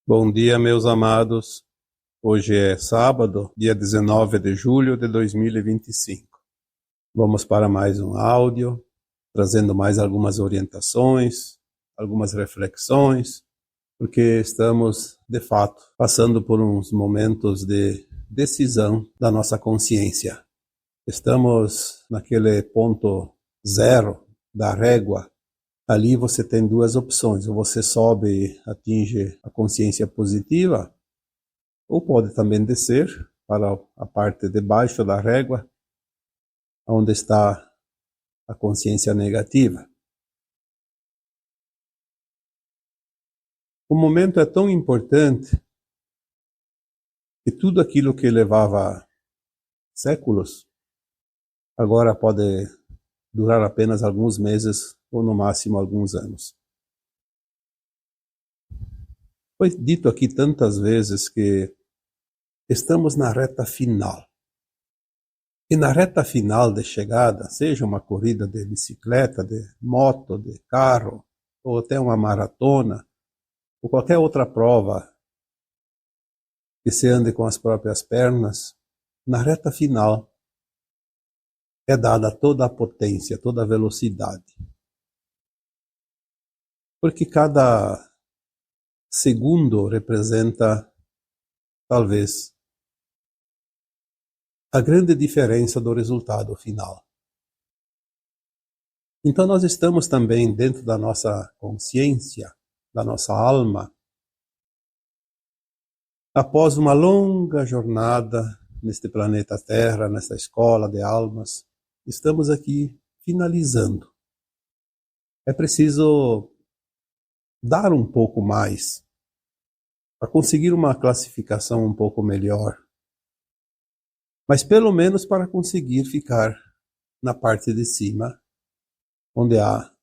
Bom dia, meus amados. Hoje é sábado, dia 19 de julho de 2025. Vamos para mais um áudio, trazendo mais algumas orientações, algumas reflexões, porque estamos, de fato, passando por uns momentos de decisão da nossa consciência. Estamos naquele ponto zero da régua. Ali você tem duas opções: ou você sobe e atinge a consciência positiva, ou pode também descer para a parte de baixo da régua, onde está a consciência negativa. O momento é tão importante que tudo aquilo que levava séculos agora pode durar apenas alguns meses ou no máximo alguns anos. Foi dito aqui tantas vezes que estamos na reta final. E na reta final de chegada, seja uma corrida de bicicleta, de moto, de carro, ou até uma maratona, ou qualquer outra prova que se ande com as próprias pernas, na reta final é dada toda a potência, toda a velocidade. Porque cada segundo representa, talvez, a grande diferença do resultado final. Então nós estamos também dentro da nossa consciência, da nossa alma, após uma longa jornada neste planeta Terra, nesta escola de almas, estamos aqui finalizando. É preciso dar um pouco mais para conseguir uma classificação um pouco melhor, mas pelo menos para conseguir ficar na parte de cima, onde há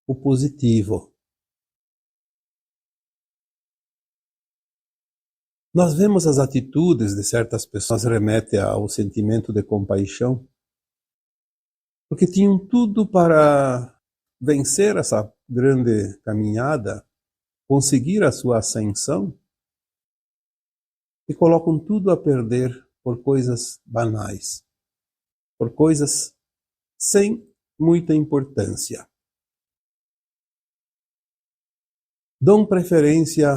o positivo. Nós vemos as atitudes de certas pessoas remete ao sentimento de compaixão, porque tinham tudo para vencer essa grande caminhada, conseguir a sua ascensão, e colocam tudo a perder por coisas banais, por coisas sem muita importância. Dão preferência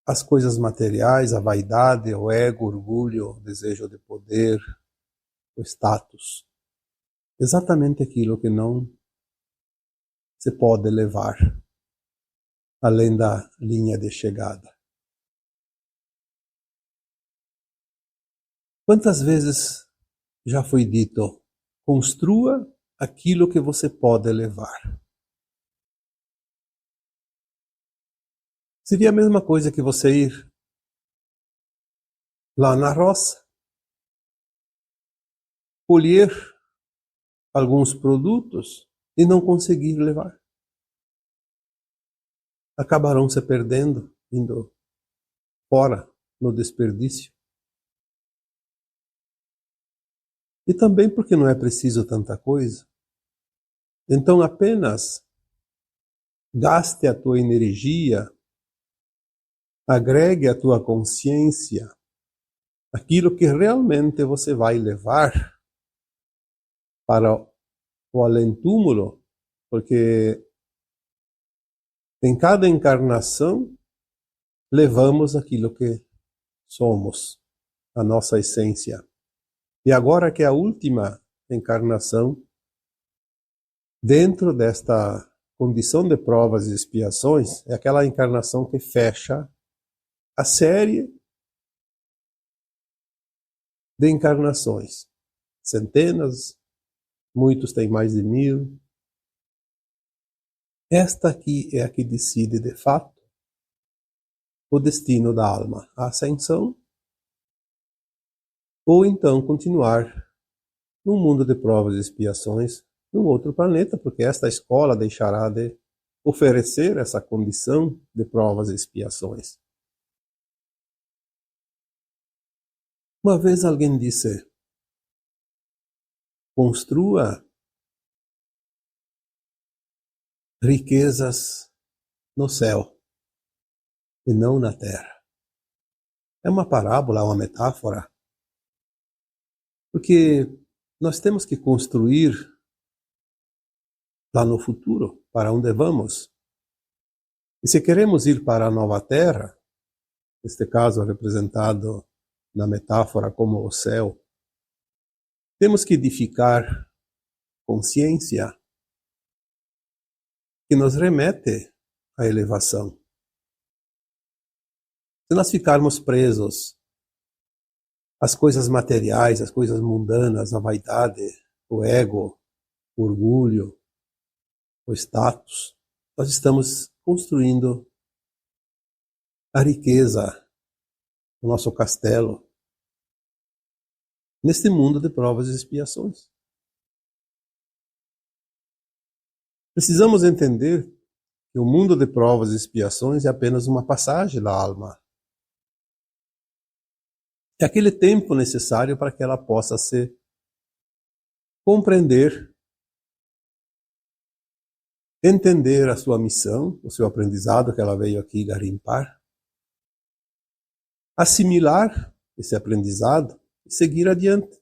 às coisas materiais, à vaidade, ao ego, orgulho, o desejo de poder, o status. Exatamente aquilo que não se pode levar além da linha de chegada. Quantas vezes já foi dito: construa aquilo que você pode levar. Seria a mesma coisa que você ir lá na roça, colher alguns produtos e não conseguir levar. Acabarão se perdendo, indo fora no desperdício. E também porque não é preciso tanta coisa. Então apenas gaste a tua energia, agregue a tua consciência aquilo que realmente você vai levar para o além-túmulo, porque em cada encarnação levamos aquilo que somos, a nossa essência. E agora que é a última encarnação, dentro desta condição de provas e expiações, é aquela encarnação que fecha a série de encarnações. Centenas, muitos têm mais de 1000. Esta aqui é a que decide, de fato, o destino da alma, a ascensão, ou então continuar num mundo de provas e expiações, num outro planeta, porque esta escola deixará de oferecer essa condição de provas e expiações. Uma vez alguém disse: construa riquezas no céu. e não na terra. É uma parábola, uma metáfora, porque nós temos que construir lá no futuro, para onde vamos. E se queremos ir para a nova terra, neste caso representado na metáfora como o céu, temos que edificar consciência que nos remete à elevação. Se nós ficarmos presos às coisas materiais, às coisas mundanas, à vaidade, o ego, o orgulho, o status, nós estamos construindo a riqueza, o nosso castelo, neste mundo de provas e expiações. Precisamos entender que o mundo de provas e expiações é apenas uma passagem da alma. É aquele tempo necessário para que ela possa se compreender, entender a sua missão, o seu aprendizado que ela veio aqui garimpar, assimilar esse aprendizado e seguir adiante.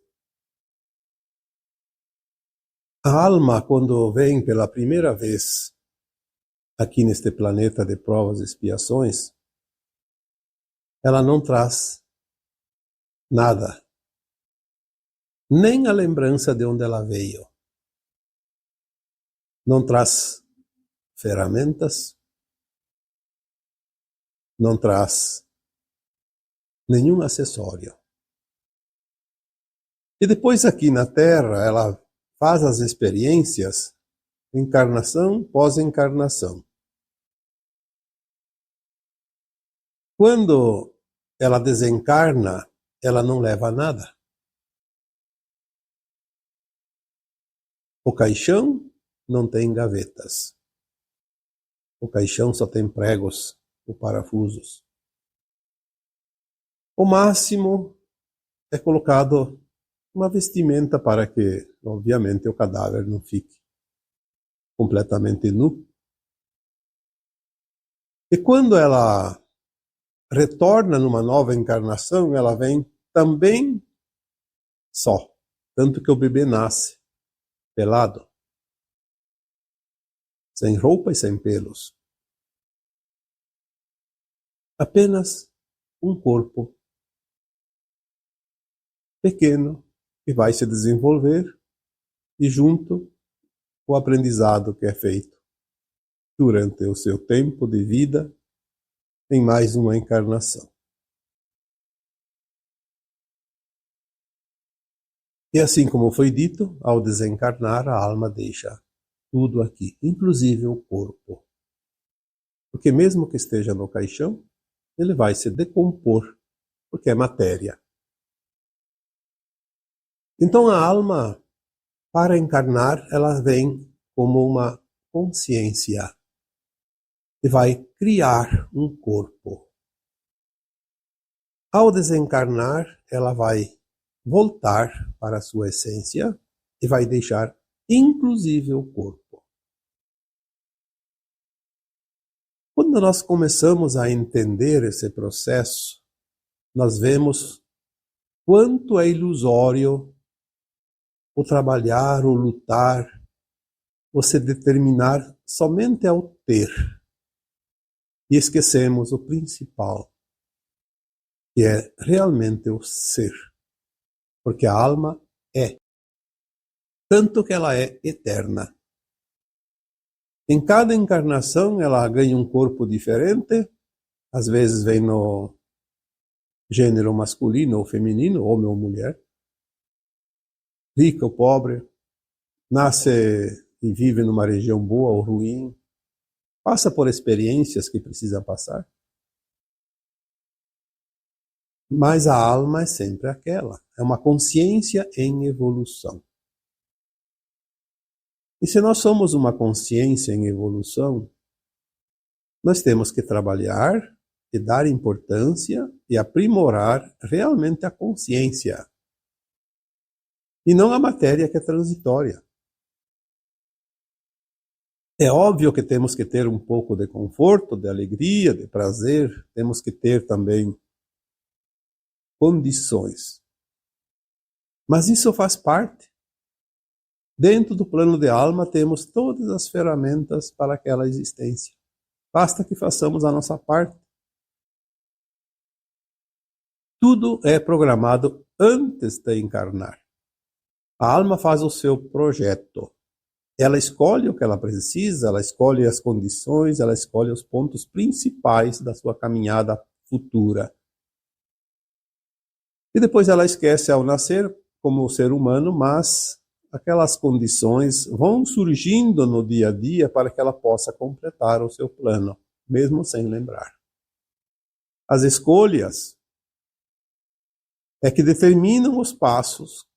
A alma, quando vem pela primeira vez aqui neste planeta de provas e expiações, ela não traz nada, nem a lembrança de onde ela veio. Não traz ferramentas, não traz nenhum acessório. E depois aqui na Terra, ela faz as experiências, encarnação pós encarnação. Quando ela desencarna, ela não leva nada. O caixão não tem gavetas. O caixão só tem pregos ou parafusos. O máximo é colocado uma vestimenta para que, obviamente, o cadáver não fique completamente nu. E quando ela retorna numa nova encarnação, ela vem também só. Tanto que o bebê nasce pelado, sem roupa e sem pelos. Apenas um corpo pequeno que vai se desenvolver e junto o aprendizado que é feito durante o seu tempo de vida em mais uma encarnação. E assim como foi dito, ao desencarnar a alma deixa tudo aqui, inclusive o corpo. Porque mesmo que esteja no caixão, ele vai se decompor, porque é matéria. Então a alma, para encarnar, ela vem como uma consciência e vai criar um corpo. Ao desencarnar, ela vai voltar para a sua essência e vai deixar inclusive o corpo. Quando nós começamos a entender esse processo, nós vemos quanto é ilusório o trabalhar, o lutar, você determinar somente ao ter. E esquecemos o principal, que é realmente o ser. Porque a alma é, tanto que ela é eterna. Em cada encarnação ela ganha um corpo diferente, às vezes vem no gênero masculino ou feminino, homem ou mulher, rico ou pobre, nasce e vive numa região boa ou ruim, passa por experiências que precisa passar. Mas a alma é sempre aquela, é uma consciência em evolução. E se nós somos uma consciência em evolução, nós temos que trabalhar e dar importância e aprimorar realmente a consciência. E não a matéria que é transitória. É óbvio que temos que ter um pouco de conforto, de alegria, de prazer, temos que ter também condições. Mas isso faz parte. Dentro do plano de alma temos todas as ferramentas para aquela existência. Basta que façamos a nossa parte. Tudo é programado antes de encarnar. A alma faz o seu projeto. Ela escolhe o que ela precisa, ela escolhe as condições, ela escolhe os pontos principais da sua caminhada futura. E depois ela esquece ao nascer como ser humano, mas aquelas condições vão surgindo no dia a dia para que ela possa completar o seu plano, mesmo sem lembrar. As escolhas é que determinam os passos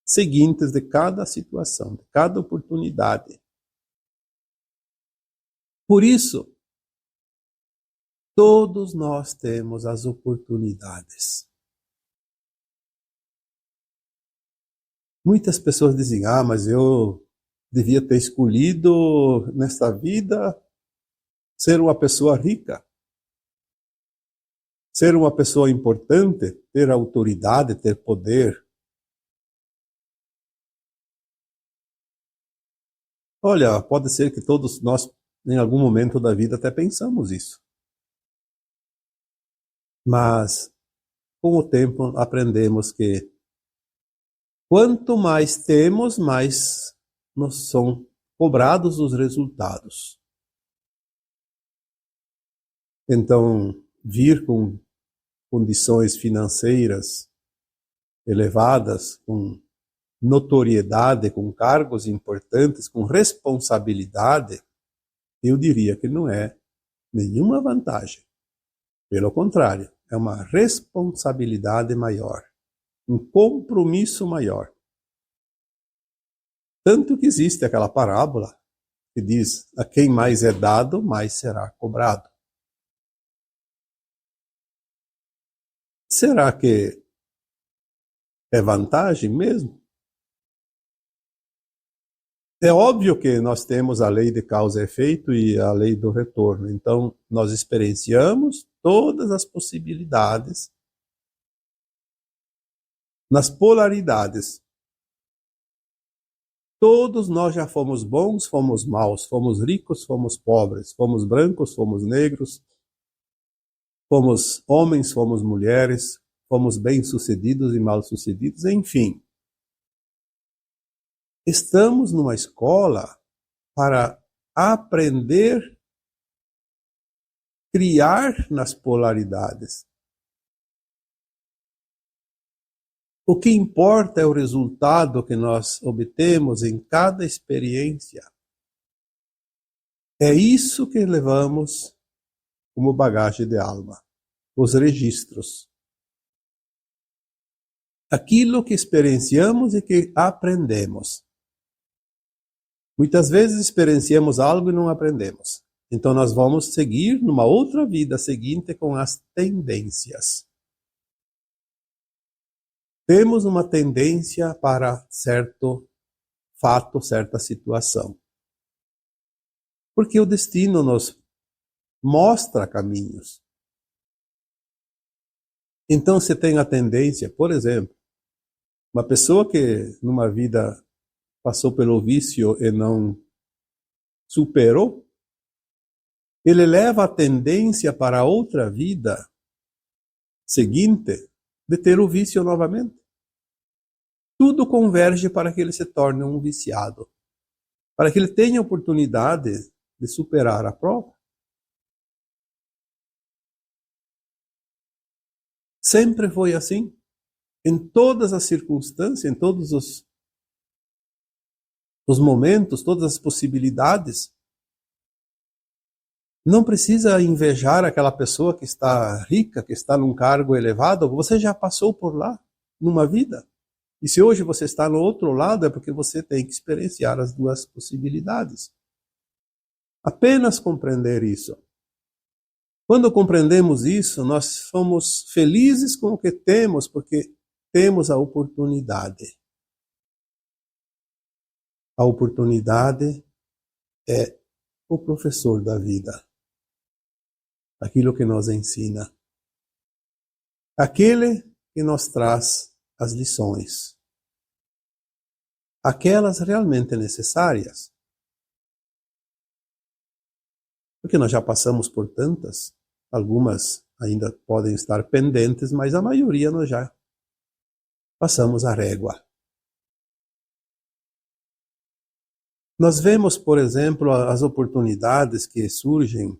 seguintes de cada situação, de cada oportunidade. Por isso, todos nós temos as oportunidades. Muitas pessoas dizem, mas eu devia ter escolhido nesta vida ser uma pessoa rica, ser uma pessoa importante, ter autoridade, ter poder. Olha, pode ser que todos nós, em algum momento da vida, até pensamos isso. Mas, com o tempo, aprendemos que quanto mais temos, mais nos são cobrados os resultados. Então, vir com condições financeiras elevadas, com notoriedade, com cargos importantes, com responsabilidade, eu diria que não é nenhuma vantagem. Pelo contrário, é uma responsabilidade maior, um compromisso maior. Tanto que existe aquela parábola que diz: a quem mais é dado, mais será cobrado. Será que é vantagem mesmo? É óbvio que nós temos a lei de causa e efeito e a lei do retorno. Então, nós experienciamos todas as possibilidades nas polaridades. Todos nós já fomos bons, fomos maus, fomos ricos, fomos pobres, fomos brancos, fomos negros, fomos homens, fomos mulheres, fomos bem-sucedidos e mal-sucedidos, enfim. Estamos numa escola para aprender, criar nas polaridades. O que importa é o resultado que nós obtemos em cada experiência. É isso que levamos como bagagem de alma, os registros. Aquilo que experienciamos e que aprendemos. Muitas vezes experienciamos algo e não aprendemos. Então nós vamos seguir numa outra vida seguinte com as tendências. Temos uma tendência para certo fato, certa situação. Porque o destino nos mostra caminhos. Então você tem a tendência, por exemplo, uma pessoa que numa vida passou pelo vício e não superou, ele leva a tendência para outra vida seguinte de ter o vício novamente. Tudo converge para que ele se torne um viciado, para que ele tenha a oportunidade de superar a prova. Sempre foi assim, em todas as circunstâncias, em todos os momentos, todas as possibilidades. Não precisa invejar aquela pessoa que está rica, que está num cargo elevado. Você já passou por lá, numa vida. E se hoje você está no outro lado, é porque você tem que experienciar as duas possibilidades. Apenas compreender isso. Quando compreendemos isso, nós somos felizes com o que temos, porque temos a oportunidade. A oportunidade é o professor da vida, aquilo que nos ensina, aquele que nos traz as lições, aquelas realmente necessárias, porque nós já passamos por tantas, algumas ainda podem estar pendentes, mas a maioria nós já passamos a régua. Nós vemos, por exemplo, as oportunidades que surgem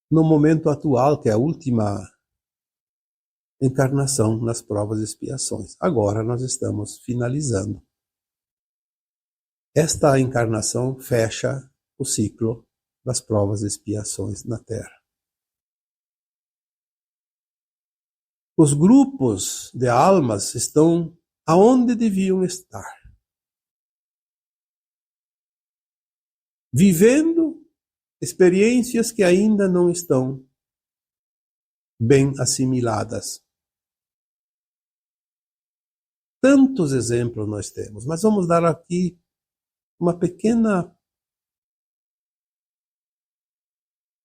no momento atual, que é a última encarnação nas provas e expiações. Agora nós estamos finalizando. Esta encarnação fecha o ciclo das provas e expiações na Terra. Os grupos de almas estão aonde deviam estar, vivendo experiências que ainda não estão bem assimiladas. Tantos exemplos nós temos, mas vamos dar aqui uma pequena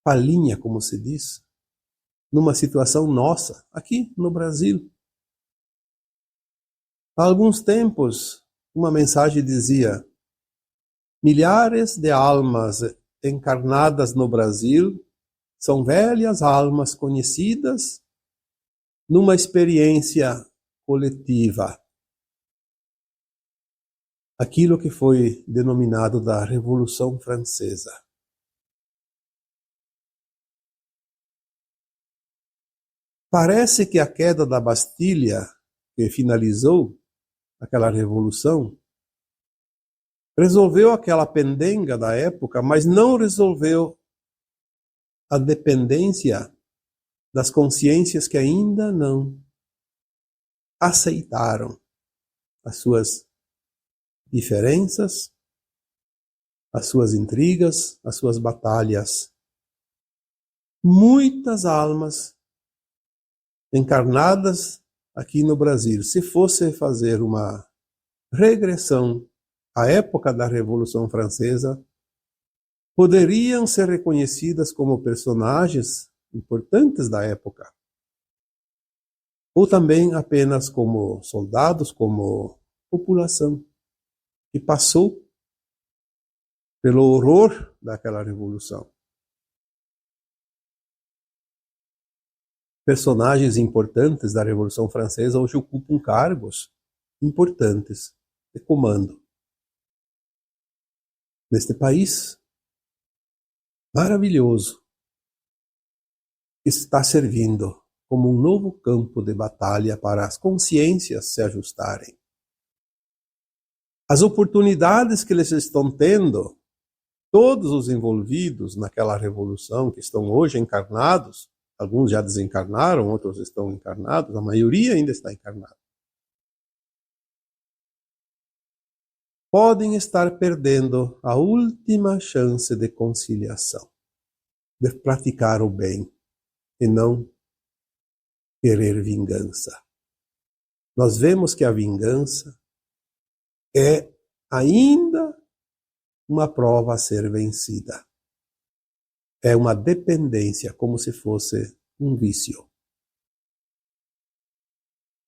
palhinha, como se diz, numa situação nossa, aqui no Brasil. Há alguns tempos, uma mensagem dizia: milhares de almas encarnadas no Brasil são velhas almas conhecidas numa experiência coletiva. Aquilo que foi denominado da Revolução Francesa. Parece que a queda da Bastilha, que finalizou aquela revolução, resolveu aquela pendenga da época, mas não resolveu a dependência das consciências que ainda não aceitaram as suas diferenças, as suas intrigas, as suas batalhas. Muitas almas encarnadas aqui no Brasil, se fosse fazer uma regressão à época da Revolução Francesa, poderiam ser reconhecidas como personagens importantes da época, ou também apenas como soldados, como população que passou pelo horror daquela revolução. Personagens importantes da Revolução Francesa hoje ocupam cargos importantes de comando neste país maravilhoso, que está servindo como um novo campo de batalha para as consciências se ajustarem. As oportunidades que eles estão tendo, todos os envolvidos naquela revolução, que estão hoje encarnados, alguns já desencarnaram, outros estão encarnados, a maioria ainda está encarnada, podem estar perdendo a última chance de conciliação, de praticar o bem e não querer vingança. Nós vemos que a vingança é ainda uma prova a ser vencida. É uma dependência, como se fosse um vício.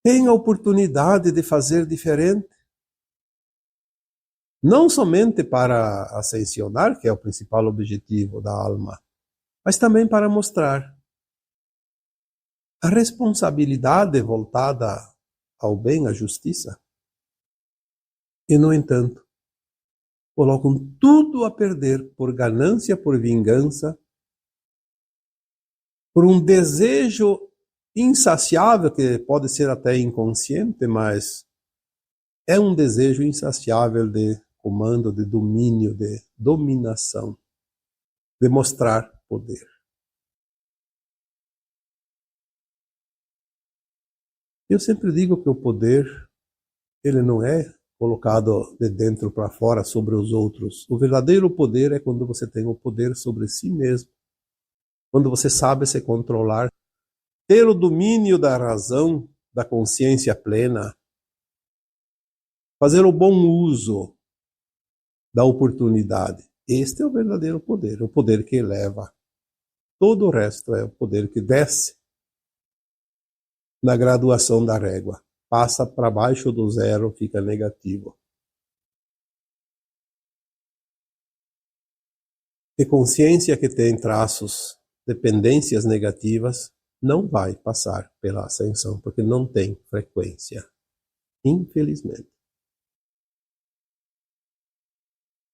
Tem a oportunidade de fazer diferente, não somente para ascensionar, que é o principal objetivo da alma, mas também para mostrar a responsabilidade voltada ao bem, à justiça. E, no entanto, colocam tudo a perder por ganância, por vingança, por um desejo insaciável, que pode ser até inconsciente, mas é um desejo insaciável de comando, de domínio, de dominação, de mostrar poder. Eu sempre digo que o poder, ele não é colocado de dentro para fora sobre os outros. O verdadeiro poder é quando você tem o poder sobre si mesmo, quando você sabe se controlar, ter o domínio da razão, da consciência plena, fazer o bom uso da oportunidade. Este é o verdadeiro poder, o poder que eleva. Todo o resto é o poder que desce na graduação da régua. Passa para baixo do zero, fica negativo. E consciência que tem traços, dependências negativas, não vai passar pela ascensão, porque não tem frequência. Infelizmente.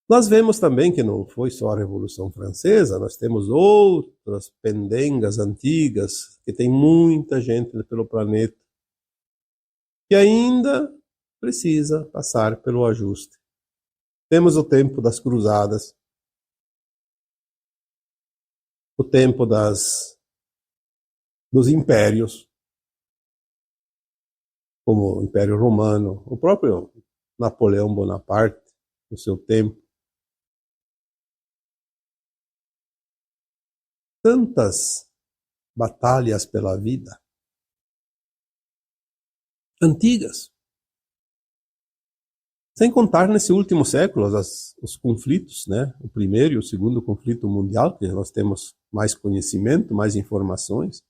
Nós vemos também que não foi só a Revolução Francesa, nós temos outras pendengas antigas, que tem muita gente pelo planeta, que ainda precisa passar pelo ajuste. Temos o tempo das cruzadas, o tempo dos impérios, como o Império Romano, o próprio Napoleão Bonaparte, no seu tempo. Tantas batalhas pela vida, antigas. Sem contar nesse último século os conflitos, né? O primeiro e o segundo conflito mundial, que nós temos mais conhecimento, mais informações.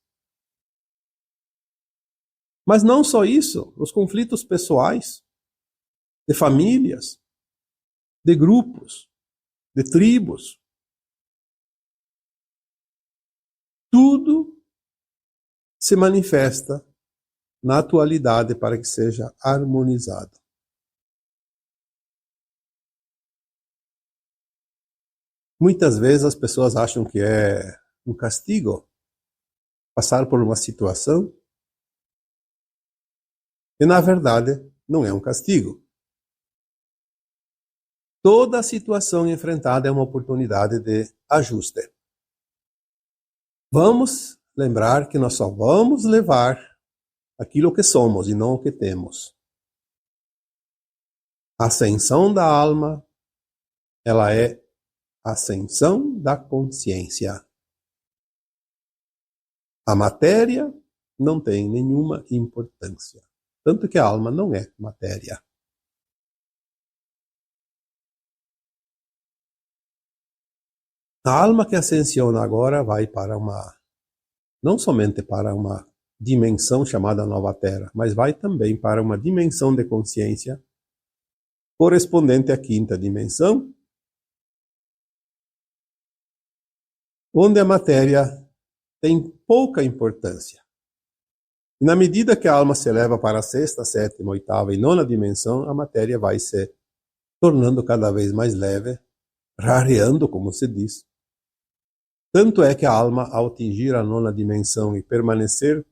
Mas não só isso, os conflitos pessoais, de famílias, de grupos, de tribos. Tudo se manifesta na atualidade para que seja harmonizado. Muitas vezes as pessoas acham que é um castigo passar por uma situação e, na verdade, não é um castigo. Toda situação enfrentada é uma oportunidade de ajuste. Vamos lembrar que nós só vamos levar aquilo que somos e não o que temos. A ascensão da alma, ela é a ascensão da consciência. A matéria não tem nenhuma importância. Tanto que a alma não é matéria. A alma que ascensiona agora vai para não somente para uma dimensão chamada Nova Terra, mas vai também para uma dimensão de consciência correspondente à quinta dimensão, onde a matéria tem pouca importância. E na medida que a alma se eleva para a sexta, sétima, oitava e nona dimensão, a matéria vai se tornando cada vez mais leve, rareando, como se diz. Tanto é que a alma, ao atingir a nona dimensão e permanecer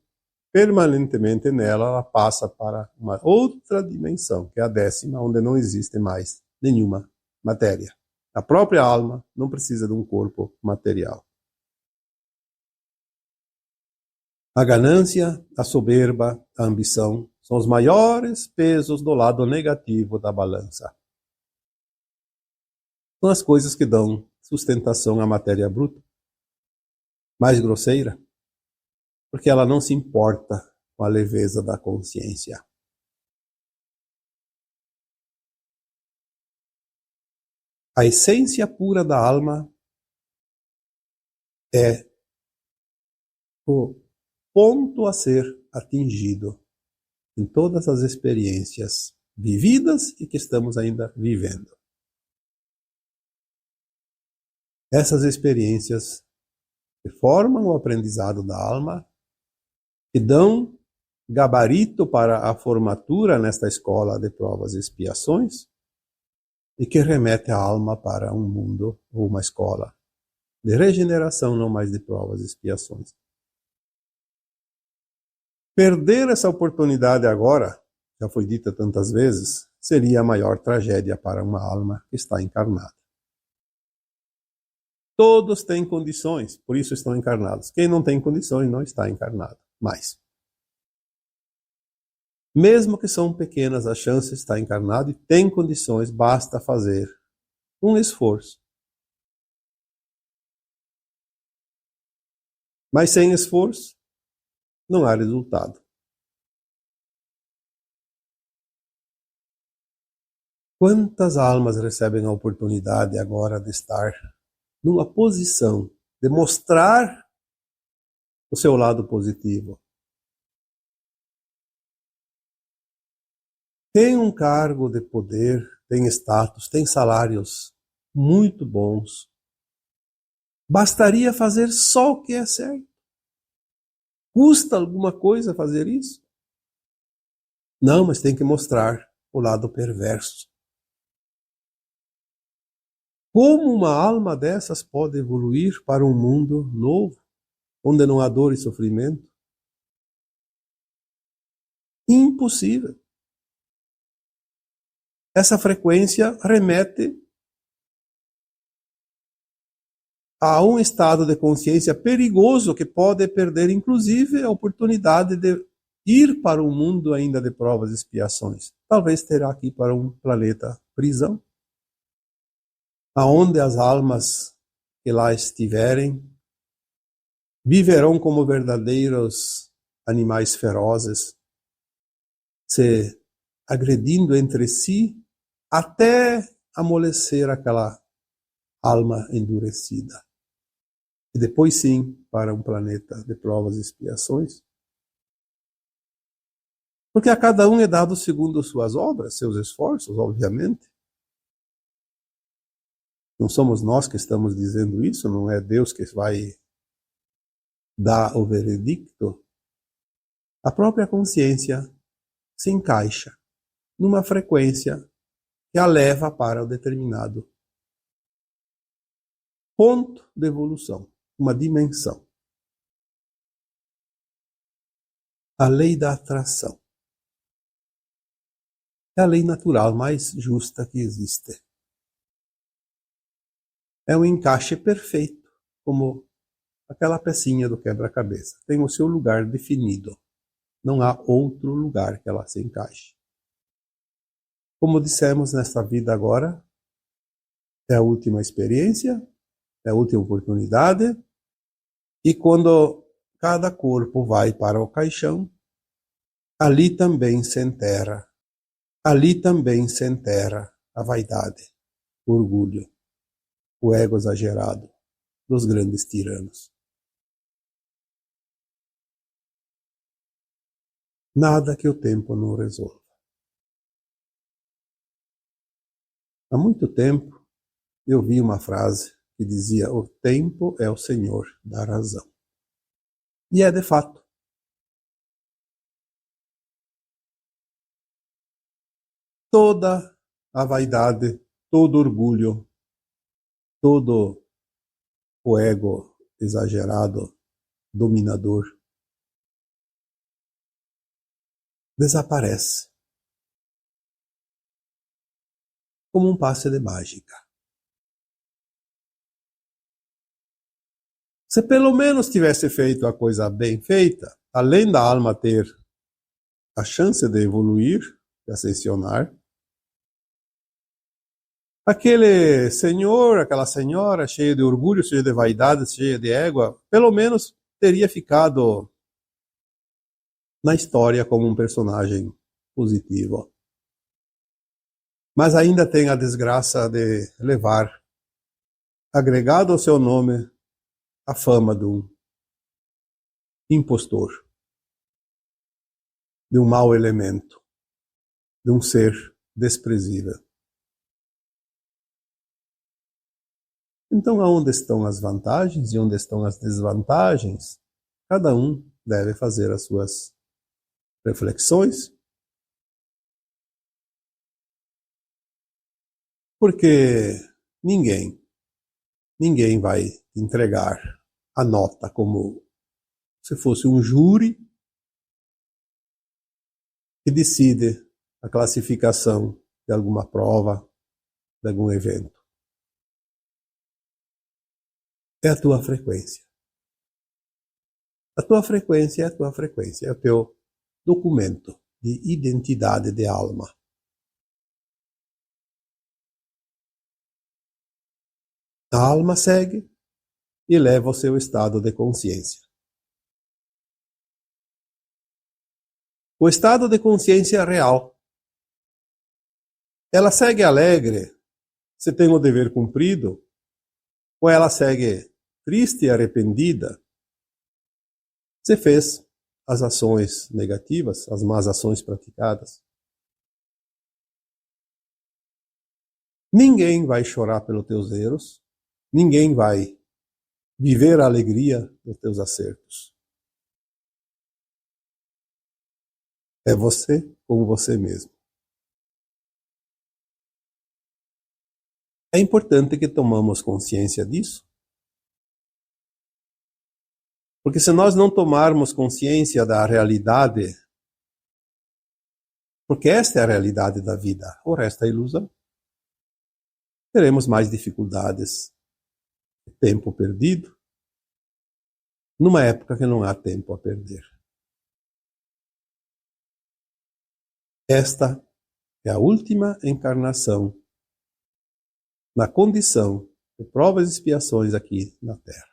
permanentemente nela, ela passa para uma outra dimensão, que é a décima, onde não existe mais nenhuma matéria. A própria alma não precisa de um corpo material. A ganância, a soberba, a ambição são os maiores pesos do lado negativo da balança. São as coisas que dão sustentação à matéria bruta, mais grosseira, porque ela não se importa com a leveza da consciência. A essência pura da alma é o ponto a ser atingido em todas as experiências vividas e que estamos ainda vivendo. Essas experiências que formam o aprendizado da alma, que dão gabarito para a formatura nesta escola de provas e expiações, e que remete a alma para um mundo ou uma escola de regeneração, não mais de provas e expiações. Perder essa oportunidade agora, já foi dita tantas vezes, seria a maior tragédia para uma alma que está encarnada. Todos têm condições, por isso estão encarnados. Quem não tem condições não está encarnado mais. Mesmo que são pequenas as chances de estar encarnado e tem condições, basta fazer um esforço. Mas sem esforço, não há resultado. Quantas almas recebem a oportunidade agora de estar numa posição de mostrar o seu lado positivo? Tem um cargo de poder, tem status, tem salários muito bons. Bastaria fazer só o que é certo. Custa alguma coisa fazer isso? Não, mas tem que mostrar o lado perverso. Como uma alma dessas pode evoluir para um mundo novo, onde não há dor e sofrimento? Impossível. Essa frequência remete a um estado de consciência perigoso que pode perder, inclusive, a oportunidade de ir para um mundo ainda de provas e expiações. Talvez terá que ir para um planeta prisão, aonde as almas que lá estiverem viverão como verdadeiros animais ferozes, se agredindo entre si até amolecer aquela alma endurecida. E depois sim, para um planeta de provas e expiações. Porque a cada um é dado segundo suas obras, seus esforços, obviamente. Não somos nós que estamos dizendo isso, não é Deus que vai dar o veredicto. A própria consciência se encaixa numa frequência que a leva para um determinado ponto de evolução, uma dimensão. A lei da atração é a lei natural mais justa que existe. É um encaixe perfeito, como aquela pecinha do quebra-cabeça. Tem o seu lugar definido. Não há outro lugar que ela se encaixe. Como dissemos, nesta vida agora, é a última experiência, é a última oportunidade, e quando cada corpo vai para o caixão, ali também se enterra a vaidade, o orgulho, o ego exagerado dos grandes tiranos. Nada que o tempo não resolva. Há muito tempo eu vi uma frase que dizia: o tempo é o senhor da razão. E é de fato. Toda a vaidade, todo orgulho, todo o ego exagerado, dominador, desaparece como um passe de mágica. Se pelo menos tivesse feito a coisa bem feita, além da alma ter a chance de evoluir, de ascensionar, aquele senhor, aquela senhora cheia de orgulho, cheia de vaidade, cheia de égua, pelo menos teria ficado na história como um personagem positivo. Mas ainda tem a desgraça de levar, agregado ao seu nome, a fama de um impostor, de um mau elemento, de um ser desprezível. Então, aonde estão as vantagens e onde estão as desvantagens? Cada um deve fazer as suas reflexões, porque ninguém vai entregar a nota como se fosse um júri que decide a classificação de alguma prova, de algum evento. É a tua frequência. A tua frequência é a tua frequência, é o teu documento de identidade de alma. A alma segue e leva ao seu estado de consciência. O estado de consciência real Ela segue alegre, se tem o dever cumprido, ou ela segue triste e arrependida, se fez as ações negativas, as más ações praticadas. Ninguém vai chorar pelos teus erros, ninguém vai viver a alegria dos teus acertos. É você com você mesmo. É importante que tomamos consciência disso, porque se nós não tomarmos consciência da realidade, porque esta é a realidade da vida, o resto é ilusão, teremos mais dificuldades, tempo perdido, numa época que não há tempo a perder. Esta é a última encarnação na condição de provas e expiações aqui na Terra.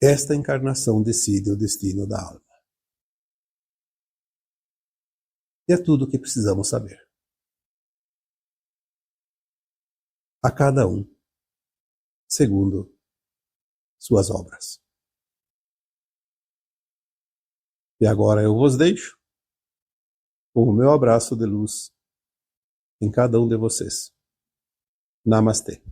Esta encarnação decide o destino da alma. E é tudo o que precisamos saber. A cada um, segundo suas obras. E agora eu vos deixo com o meu abraço de luz em cada um de vocês. Namastê.